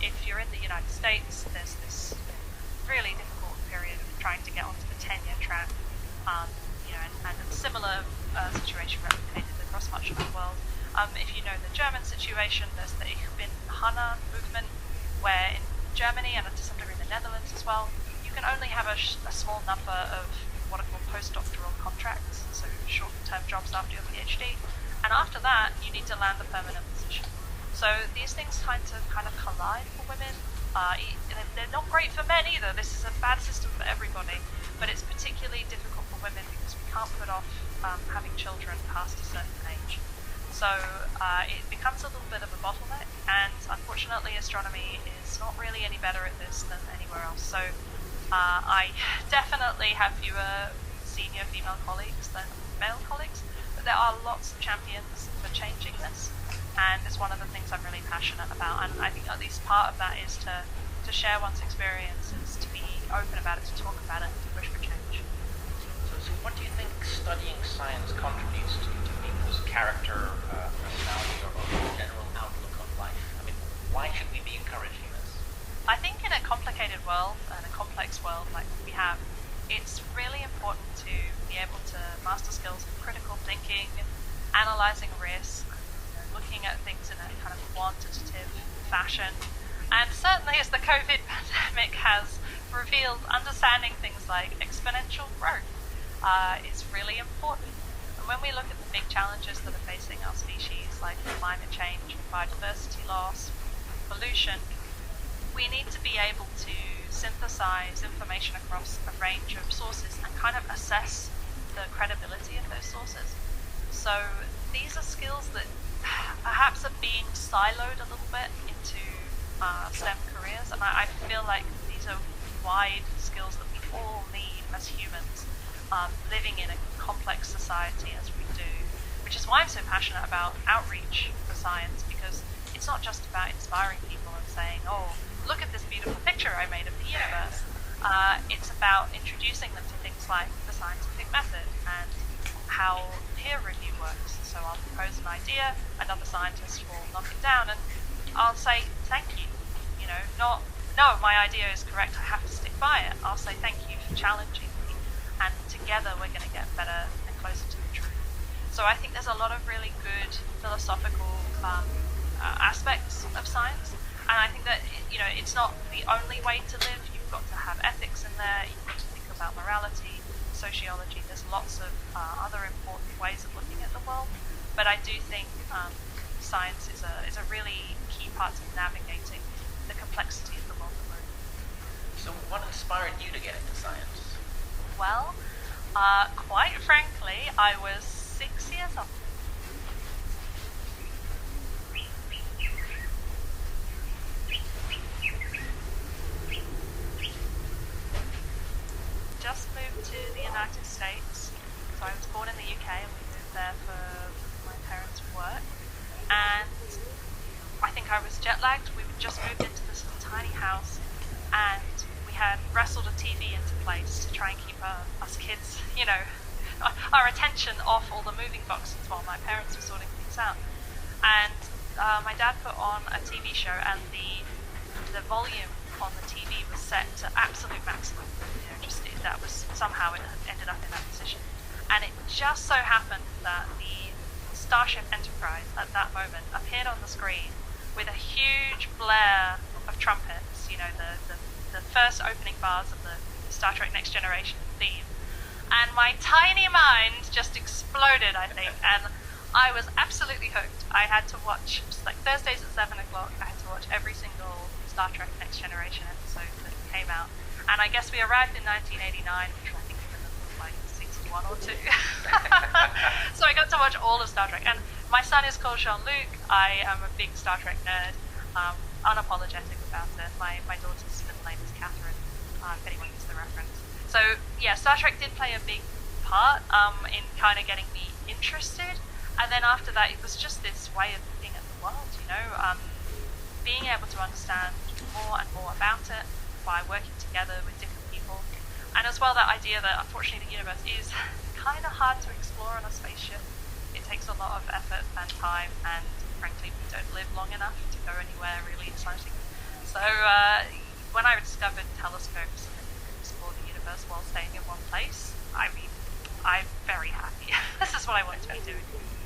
if you're in the United States, there's this really difficult period of trying to get onto the tenure track, and a similar situation replicated across much of the world. If you know the German situation, there's the Ich bin Hanna movement, where in Germany and to some degree in the Netherlands as well, you can only have a small number of what are called postdoctoral contracts, so short-term jobs after your PhD, and after that you need to land a permanent position. So these things tend to kind of collide for women. They're not great for men either. This is a bad system for everybody, but it's particularly difficult for women because we can't put off having children past a certain age. So it becomes a little bit of a bottleneck, and unfortunately astronomy is not really any better at this than anywhere else. So I definitely have fewer senior female colleagues than male colleagues, but there are lots of champions for changing this, and it's one of the things I'm really passionate about. And I think at least part of that is to share one's experiences, to be open about it, to talk about it, to push for change. So what do you think studying science contributes to people's character, personality, or general outlook on life? I mean, why should we be encouraging this? I think in a complicated world and a complex world like we have, it's really important to be able to master skills of critical thinking, analyzing risk, looking at things in a kind of quantitative fashion. And certainly as the COVID pandemic has revealed, understanding things like exponential growth is really important. And when we look at the big challenges that are facing our species, like climate change, biodiversity loss, pollution, we need to be able to synthesize information across a range of sources and kind of assess the credibility of those sources. So these are skills that perhaps are being siloed a little bit into STEM careers, and I feel like these are wide skills that we all need as humans, living in a complex society as we do, which is why I'm so passionate about outreach for science, because it's not just about inspiring people and saying, oh, look at this beautiful picture I made of the universe. It's about introducing them to things like the scientific method and how peer review works. So I'll propose an idea, another scientist will knock it down, and I'll say thank you. Not, no, my idea is correct, I have to stick by it. I'll say thank you for challenging me, and together we're going to get better and closer to the truth. So I think there's a lot of really good philosophical aspects of science, and I think that it's not the only way to live. You've got to have ethics in there, you've got to think about morality, sociology. There's lots of other important ways of looking at the world, but I do think science is a really key part of navigating the complexity of the world that we're in. So what inspired you to get into science? Well, quite frankly, I was 6 years old. Just moved to the United States. So I was born in the UK and we moved there for my parents' work. And I think I was jet lagged. We just moved into this little tiny house and we had wrestled a TV into place to try and keep us kids, our attention off all the moving boxes while my parents were sorting things out. And my dad put on a TV show and the volume on the TV was set to absolute maximum. That was somehow it had ended up in that position. And it just so happened that the Starship Enterprise at that moment appeared on the screen with a huge blare of trumpets, the first opening bars of the Star Trek Next Generation theme. And my tiny mind just exploded, I think, and I was absolutely hooked. I had to watch, like Thursdays at 7 o'clock, I had to watch every single Star Trek Next Generation episode that came out. And I guess we arrived in 1989, which I think was in like season 1 or 2. So I got to watch all of Star Trek. And my son is called Jean-Luc. I am a big Star Trek nerd, unapologetic about it. My daughter's middle name is Catherine, if anyone gets the reference. So yeah, Star Trek did play a big part in kind of getting me interested. And then after that, it was just this way of looking at the world, being able to understand more and more about it by working together with different people. And as well, that idea that unfortunately the universe is kind of hard to explore on a spaceship. It takes a lot of effort and time, and frankly we don't live long enough to go anywhere really exciting. So what I want to be doing.